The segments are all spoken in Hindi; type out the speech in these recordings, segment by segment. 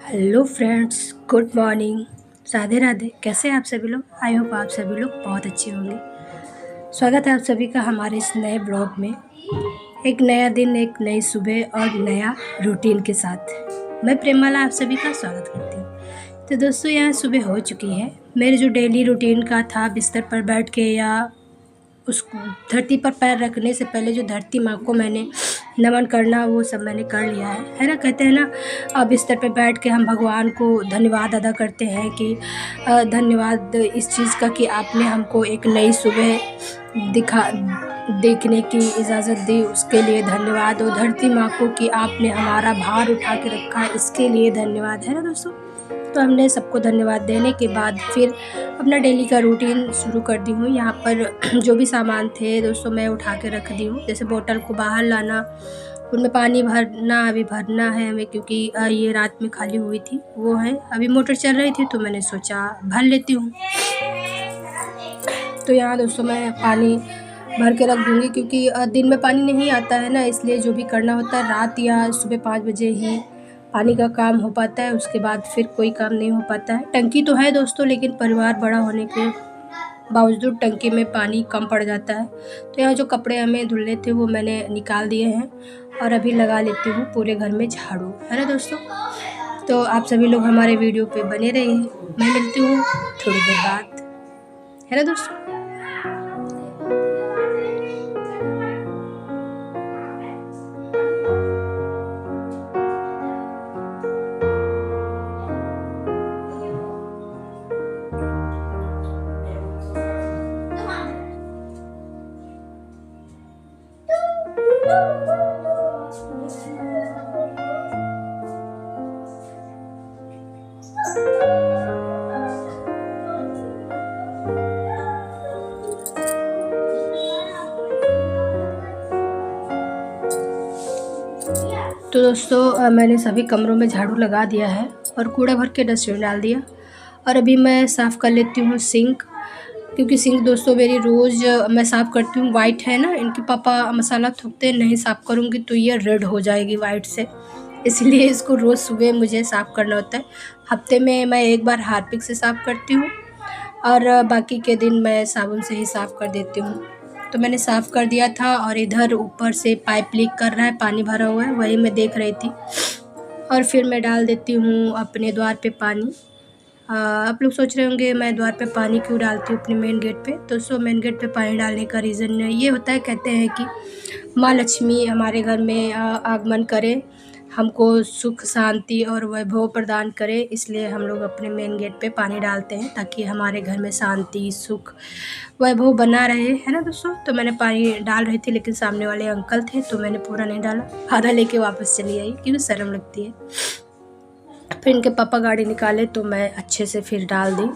Hello friends, good morning, Radhe Radhe. कैसे हैं आप सभी लोग? आई होप आप सभी लोग बहुत अच्छे होंगे। स्वागत है आप सभी का हमारे इस नए ब्लॉग में। एक नया दिन, एक नई सुबह और नया रूटीन के साथ मैं प्रेमाला आप सभी का स्वागत करती हूँ। तो दोस्तों, यहाँ सुबह हो चुकी है। मेरे जो डेली रूटीन का था, बिस्तर पर बैठ के या उस धरती पर पैर रखने से पहले जो धरती माँ को मैंने नमन करना, वो सब मैंने कर लिया है ना। कहते हैं ना, अब बिस्तर पे बैठ के हम भगवान को धन्यवाद अदा करते हैं कि धन्यवाद इस चीज़ का कि आपने हमको एक नई सुबह देखने की इजाज़त दी, उसके लिए धन्यवाद। और धरती माँ को कि आपने हमारा भार उठा के रखा, इसके लिए धन्यवाद, है ना दोस्तों। तो हमने सबको धन्यवाद देने के बाद फिर अपना डेली का रूटीन शुरू कर दी हूँ। यहाँ पर जो भी सामान थे दोस्तों, मैं उठा के रख दी हूँ। जैसे बोतल को बाहर लाना, उनमें पानी भरना, अभी भरना है हमें, क्योंकि ये रात में खाली हुई थी, वो है। अभी मोटर चल रही थी तो मैंने सोचा भर लेती हूँ। तो यहाँ दोस्तों मैं पानी भर के रख दूँगी, क्योंकि दिन में पानी नहीं आता है ना, इसलिए जो भी करना होता है रात या सुबह 5 बजे ही पानी का काम हो पाता है। उसके बाद फिर कोई काम नहीं हो पाता है। टंकी तो है दोस्तों, लेकिन परिवार बड़ा होने के बावजूद टंकी में पानी कम पड़ जाता है। तो यहाँ जो कपड़े हमें धुलने थे वो मैंने निकाल दिए हैं और अभी लगा लेती हूँ पूरे घर में झाड़ू, है ना दोस्तों। तो आप सभी लोग हमारे वीडियो पे बने रहिए। मैं मिलती हूँ थोड़ी देर बाद, है ना दोस्तों। तो दोस्तों मैंने सभी कमरों में झाड़ू लगा दिया है और कूड़ा भर के डस्टबिन डाल दिया। और अभी मैं साफ़ कर लेती हूँ सिंक, क्योंकि सिंक दोस्तों मेरी रोज़ मैं साफ़ करती हूँ। वाइट है ना, इनके पापा मसाला थूकते हैं, नहीं साफ़ करूँगी तो ये रेड हो जाएगी वाइट से, इसलिए इसको रोज़ सुबह मुझे साफ़ करना होता है। हफ्ते में मैं एक बार हार्पिक से साफ़ करती हूँ और बाकी के दिन मैं साबुन से ही साफ़ कर देती हूँ। तो मैंने साफ़ कर दिया था और इधर ऊपर से पाइप लीक कर रहा है, पानी भरा हुआ है, वही मैं देख रही थी। और फिर मैं डाल देती हूँ अपने द्वार पे पानी। आप लोग सोच रहे होंगे मैं द्वार पे पानी क्यों डालती हूँ अपने मेन गेट पे। तो सो मेन गेट पे पानी डालने का रीज़न ये होता है, कहते हैं कि माँ लक्ष्मी हमारे घर में आगमन करे, हमको सुख शांति और वैभव प्रदान करे, इसलिए हम लोग अपने मेन गेट पे पानी डालते हैं, ताकि हमारे घर में शांति सुख वैभव बना रहे, है ना दोस्तों। तो मैंने पानी डाल रही थी, लेकिन सामने वाले अंकल थे तो मैंने पूरा नहीं डाला, आधा लेके वापस चली आई, क्योंकि शर्म लगती है। फिर इनके पापा गाड़ी निकाले तो मैं अच्छे से फिर डाल दी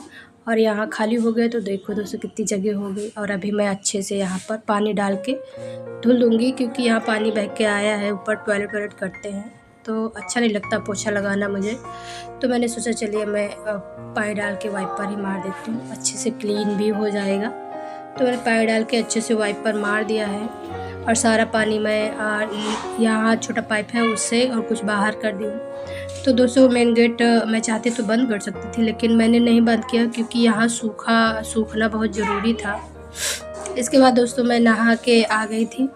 और यहाँ खाली हो गए। तो देखो दोस्तों कितनी जगह हो गई। और अभी मैं अच्छे से यहाँ पर पानी डाल के धुल दूँगी, क्योंकि यहाँ पानी बह के आया है, ऊपर टॉयलेट करते हैं तो अच्छा नहीं लगता पोछा लगाना मुझे। तो मैंने सोचा चलिए मैं पानी डाल के वाइपर ही मार देती हूँ, अच्छे से क्लीन भी हो जाएगा। तो मैंने पानी डाल के अच्छे से वाइपर मार दिया है और सारा पानी मैं यहाँ छोटा पाइप है उससे और कुछ बाहर कर दी हूँ। तो दोस्तों मेन गेट मैं चाहती तो बंद कर सकती थी, लेकिन मैंने नहीं बंद किया, क्योंकि यहाँ सूखना बहुत ज़रूरी था। इसके बाद दोस्तों मैं नहा के आ गई थी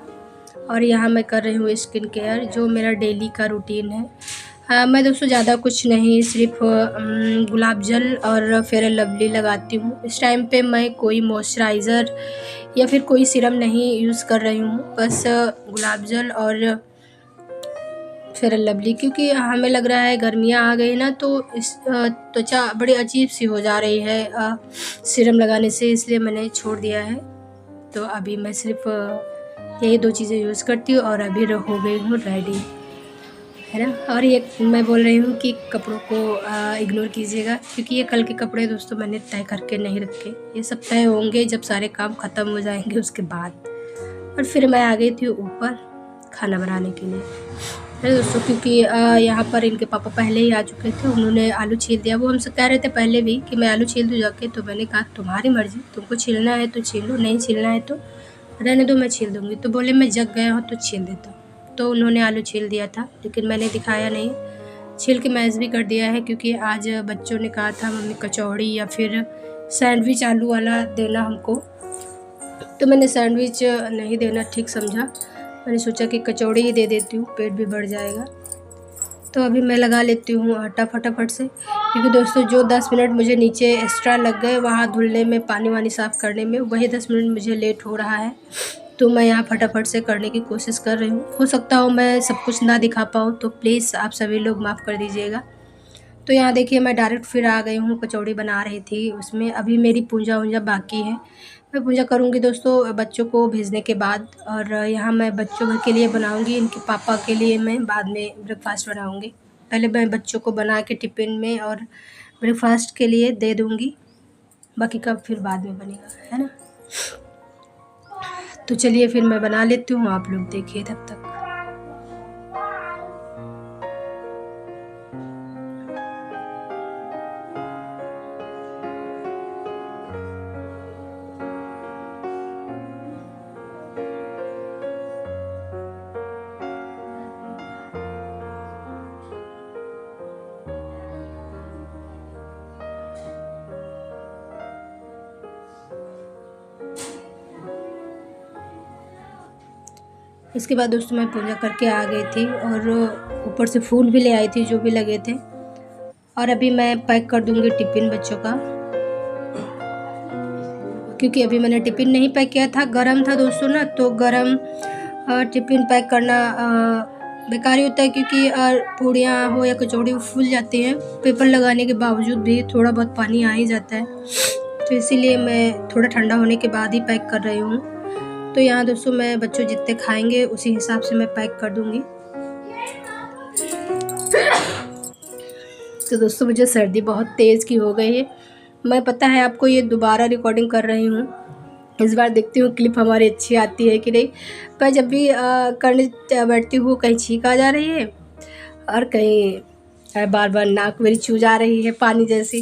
और यहाँ मैं कर रही हूँ स्किन केयर, जो मेरा डेली का रूटीन है। मैं दोस्तों ज़्यादा कुछ नहीं, सिर्फ गुलाब जल और फेयर लवली लगाती हूँ। इस टाइम पे मैं कोई मॉइस्चराइज़र या फिर कोई सीरम नहीं यूज़ कर रही हूँ, बस गुलाब जल और फेयर लवली, क्योंकि हमें लग रहा है गर्मियाँ आ गई ना, तो इस त्वचा बड़ी अजीब सी हो जा रही है सीरम लगाने से, इसलिए मैंने छोड़ दिया है। तो अभी मैं सिर्फ यही 2 चीज़ें यूज़ करती हूँ और अभी हो गई हूँ रेडी, है ना। और ये मैं बोल रही हूँ कि कपड़ों को इग्नोर कीजिएगा, क्योंकि ये कल के कपड़े दोस्तों मैंने तय करके नहीं रखे, ये सब तय होंगे जब सारे काम ख़त्म हो जाएंगे उसके बाद। और फिर मैं आ गई थी ऊपर खाना बनाने के लिए है दोस्तों। क्योंकि यहाँ पर इनके पापा पहले ही आ चुके थे, उन्होंने आलू छील दिया। वो हमसे कह रहे थे पहले भी कि मैं आलू छील दूँ जाके, तो मैंने कहा तुम्हारी मर्ज़ी, तुमको छीलना है तो छील लो, नहीं छीलना है तो रहने दो, मैं छील दूँगी। तो बोले मैं जग गया हूँ तो छील देता हूँ। तो उन्होंने आलू छील दिया था, लेकिन मैंने दिखाया नहीं, छील के मैश भी कर दिया है। क्योंकि आज बच्चों ने कहा था मम्मी कचौड़ी या फिर सैंडविच आलू वाला देना हमको, तो मैंने सैंडविच नहीं देना ठीक समझा। मैंने सोचा कि कचौड़ी ही दे देती हूँ, पेट भी बढ़ जाएगा। तो अभी मैं लगा लेती हूँ आटा फटाफट से, क्योंकि दोस्तों जो 10 मिनट मुझे नीचे एक्स्ट्रा लग गए वहाँ धुलने में, पानी वानी साफ़ करने में, वही 10 मिनट मुझे लेट हो रहा है। तो मैं यहाँ फटाफट से करने की कोशिश कर रही हूँ। हो सकता हो मैं सब कुछ ना दिखा पाऊँ, तो प्लीज़ आप सभी लोग माफ़ कर दीजिएगा। तो यहाँ देखिए मैं डायरेक्ट फिर आ गई हूँ, कचौड़ी बना रही थी उसमें। अभी मेरी पूजा वूजा बाकी है, मैं पूजा करूँगी दोस्तों बच्चों को भेजने के बाद। और यहाँ मैं बच्चों भर के लिए बनाऊँगी, इनके पापा के लिए मैं बाद में ब्रेकफास्ट बनाऊँगी। पहले मैं बच्चों को बना के टिफ़िन में और ब्रेकफास्ट के लिए दे दूँगी, बाकी का फिर बाद में बनेगा, है ना। तो चलिए फिर मैं बना लेती हूँ, आप लोग देखिए तब तक। इसके बाद दोस्तों मैं पूजा करके आ गई थी और ऊपर से फूल भी ले आई थी जो भी लगे थे। और अभी मैं पैक कर दूँगी टिफ़िन बच्चों का, क्योंकि अभी मैंने टिफ़िन नहीं पैक किया था, गरम था दोस्तों ना, तो गरम टिफ़िन पैक करना बेकार ही होता है। क्योंकि पूड़ियाँ हो या कचौड़ी फूल जाती हैं, पेपर लगाने के बावजूद भी थोड़ा बहुत पानी आ ही जाता है। तो इसीलिए मैं थोड़ा ठंडा होने के बाद ही पैक कर रही हूँ। तो यहाँ दोस्तों मैं बच्चों जितने खाएंगे उसी हिसाब से मैं पैक कर दूँगी। तो दोस्तों मुझे सर्दी बहुत तेज़ की हो गई है, मैं पता है आपको ये दोबारा रिकॉर्डिंग कर रही हूँ। इस बार देखती हूँ क्लिप हमारी अच्छी आती है कि नहीं। पर जब भी करने बैठती हूँ कहीं छींक आ जा रही है और कहीं बार बार नाक मेरी चू जा रही है पानी जैसी।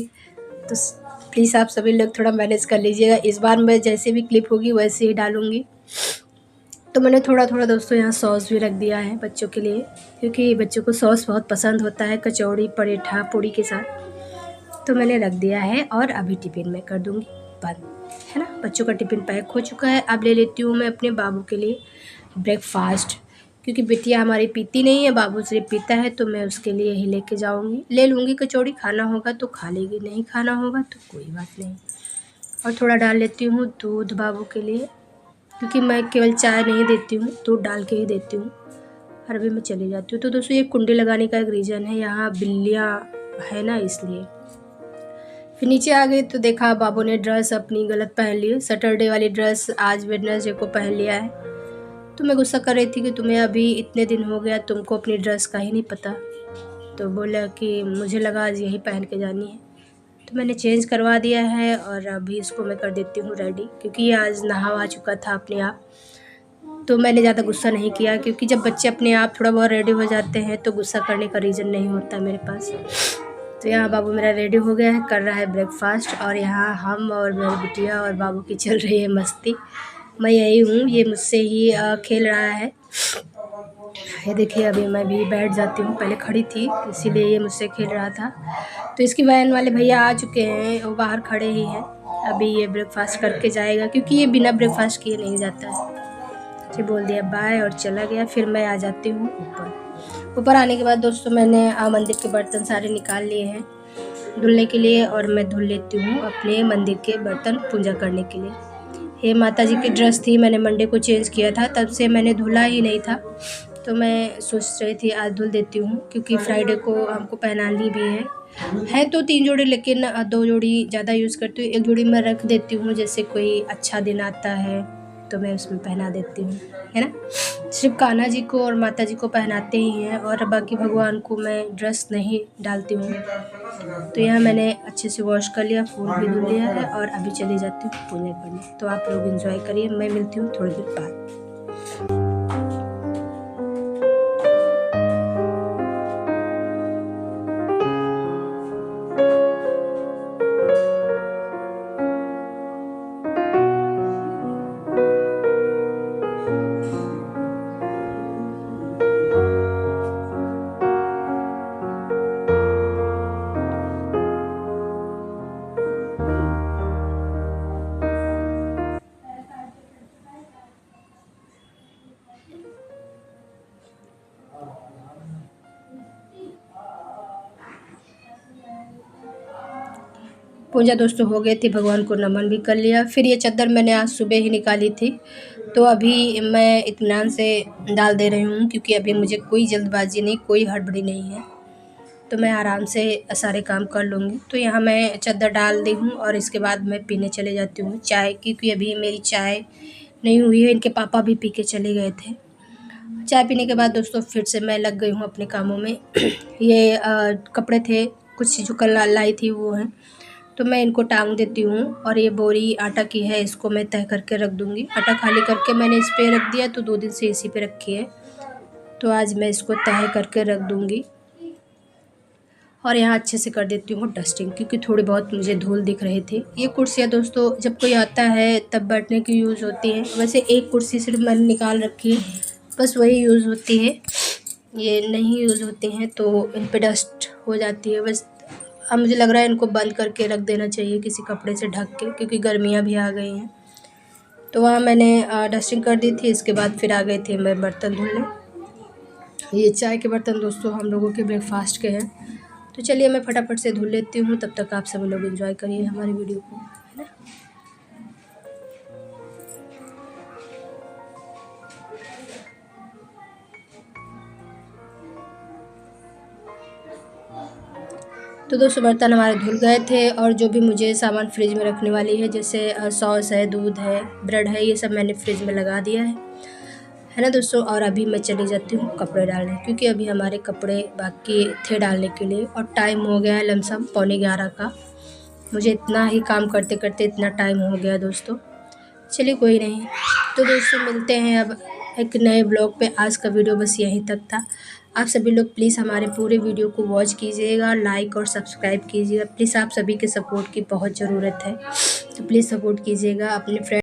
तो प्लीज़ आप सभी लोग थोड़ा मैनेज कर लीजिएगा। इस बार मैं जैसे भी क्लिप होगी वैसे ही डालूँगी। तो मैंने थोड़ा थोड़ा दोस्तों यहाँ सॉस भी रख दिया है बच्चों के लिए, क्योंकि बच्चों को सॉस बहुत पसंद होता है कचौड़ी पराठा पूड़ी के साथ। तो मैंने रख दिया है और अभी टिफ़िन में कर दूँगी बंद, है ना। बच्चों का टिफ़िन पैक हो चुका है। अब ले लेती हूँ मैं अपने बाबू के लिए ब्रेकफास्ट, क्योंकि बिटिया हमारी पीती नहीं है, बाबू सिर्फ पीता है। तो मैं उसके लिए ही लेके जाऊँगी, ले लूँगी कचौड़ी, खाना होगा तो खा लेगी, नहीं खाना होगा तो कोई बात नहीं। और थोड़ा डाल लेती हूँ दूध बाबू के लिए, क्योंकि मैं केवल चाय नहीं देती हूँ, दूध डाल के ही देती हूँ। और अभी मैं चली जाती हूँ। तो दोस्तों ये कुंडी लगाने का एक रीज़न है, यहाँ बिल्लियाँ है ना इसलिए। फिर नीचे आ गई तो देखा बाबू ने ड्रेस अपनी गलत पहन ली, सैटरडे वाली ड्रेस आज वेडनेसडे को पहन लिया है। तो मैं गुस्सा कर रही थी कि तुम्हें अभी इतने दिन हो गया, तुमको अपनी ड्रेस का ही नहीं पता। तो बोला कि मुझे लगा आज यही पहन के जानी है। तो मैंने चेंज करवा दिया है और अभी इसको मैं कर देती हूँ रेडी, क्योंकि ये आज नहा चुका था अपने आप। तो मैंने ज़्यादा गुस्सा नहीं किया, क्योंकि जब बच्चे अपने आप थोड़ा बहुत रेडी हो जाते हैं तो गुस्सा करने का रीज़न नहीं होता मेरे पास। तो यहाँ बाबू मेरा रेडी हो गया है, कर रहा है ब्रेकफास्ट। और यहाँ हम और मेरी बिटिया और बाबू की चल रही है मस्ती। मैं यही हूँ, ये मुझसे ही खेल रहा है। ये देखिए अभी मैं भी बैठ जाती हूँ, पहले खड़ी थी इसीलिए ये मुझसे खेल रहा था। तो इसकी वैन वाले भैया आ चुके हैं, वो बाहर खड़े ही हैं। अभी ये ब्रेकफास्ट करके जाएगा, क्योंकि ये बिना ब्रेकफास्ट किए नहीं जाता है। जी बोल दिया बाय और चला गया। फिर मैं आ जाती हूँ ऊपर। ऊपर आने के बाद दोस्तों मैंने मंदिर के बर्तन सारे निकाल लिए हैं धुलने के लिए, और मैं धुल लेती हूँ अपने मंदिर के बर्तन पूजा करने के लिए। ये माता जी की ड्रेस थी, मैंने मंडे को चेंज किया था, तब से मैंने धुला ही नहीं था। तो मैं सोच रही थी आज धुल देती हूँ, क्योंकि फ्राइडे को हमको पहनानी भी है तो 3 जोड़ी, लेकिन 2 जोड़ी ज़्यादा यूज़ करती हूँ। 1 जोड़ी मैं रख देती हूँ, जैसे कोई अच्छा दिन आता है तो मैं उसमें पहना देती हूँ, है ना। सिर्फ कान्हा जी को और माता जी को पहनाते ही हैं, और बाकी भगवान को मैं ड्रेस नहीं डालती हूँ। तो यहाँ मैंने अच्छे से वॉश कर लिया, फूल भी धुल लिया है, और अभी चली जाती हूँ पूजा करने। तो आप लोग एंजॉय करिए, मैं मिलती हूँ थोड़ी देर बाद। पूजा दोस्तों हो गई थी, भगवान को नमन भी कर लिया। फिर ये चादर मैंने आज सुबह ही निकाली थी, तो अभी मैं इत्मीनान से डाल दे रही हूँ, क्योंकि अभी मुझे कोई जल्दबाजी नहीं, कोई हड़बड़ी नहीं है, तो मैं आराम से सारे काम कर लूँगी। तो यहाँ मैं चादर डाल दी हूँ और इसके बाद मैं पीने चले जाती हूँ चाय, क्योंकि अभी मेरी चाय नहीं हुई है। इनके पापा भी पी के चले गए थे। चाय पीने के बाद दोस्तों फिर से मैं लग गई हूँ अपने कामों में। ये कपड़े थे कुछ जो कल लाई थी वो हैं, तो मैं इनको टांग देती हूँ। और ये बोरी आटा की है, इसको मैं तह करके रख दूँगी। आटा खाली करके मैंने इस पे रख दिया, तो 2 दिन से इसी पे रखी है, तो आज मैं इसको तह करके रख दूँगी। और यहाँ अच्छे से कर देती हूँ डस्टिंग, क्योंकि थोड़ी बहुत मुझे धूल दिख रही थी। ये कुर्सियाँ दोस्तों जब कोई आता है तब बैठने की यूज़ होती हैं। वैसे एक कुर्सी सिर्फ मैंने निकाल रखी है, बस वही यूज़ होती है, ये नहीं यूज़ होती हैं, तो इन पे डस्ट हो जाती है बस। अब मुझे लग रहा है इनको बंद करके रख देना चाहिए किसी कपड़े से ढक के, क्योंकि गर्मियाँ भी आ गई हैं। तो वहाँ मैंने डस्टिंग कर दी थी। इसके बाद फिर आ गए थे मैं बर्तन धुलने। ये चाय के बर्तन दोस्तों हम लोगों के ब्रेकफास्ट के हैं, तो चलिए मैं फटाफट से धुल लेती हूँ। तब तक आप सभी लोग एंजॉय करिए हमारी वीडियो को, है ना। तो दोस्तों बर्तन हमारे धुल गए थे, और जो भी मुझे सामान फ्रिज में रखने वाली है, जैसे सॉस है, दूध है, ब्रेड है, ये सब मैंने फ्रिज में लगा दिया है ना दोस्तों। और अभी मैं चली जाती हूँ कपड़े डालने, क्योंकि अभी हमारे कपड़े बाकी थे डालने के लिए, और टाइम हो गया है लमसम 11:15 का। मुझे इतना ही काम करते करते इतना टाइम हो गया दोस्तों। चलिए कोई नहीं, तो दोस्तों मिलते हैं अब एक नए ब्लॉग पे। आज का वीडियो बस यहीं तक था। आप सभी लोग प्लीज़ हमारे पूरे वीडियो को वॉच कीजिएगा, लाइक और सब्सक्राइब कीजिएगा। प्लीज़ आप सभी के सपोर्ट की बहुत ज़रूरत है, तो प्लीज़ सपोर्ट कीजिएगा। अपने फ्रेंड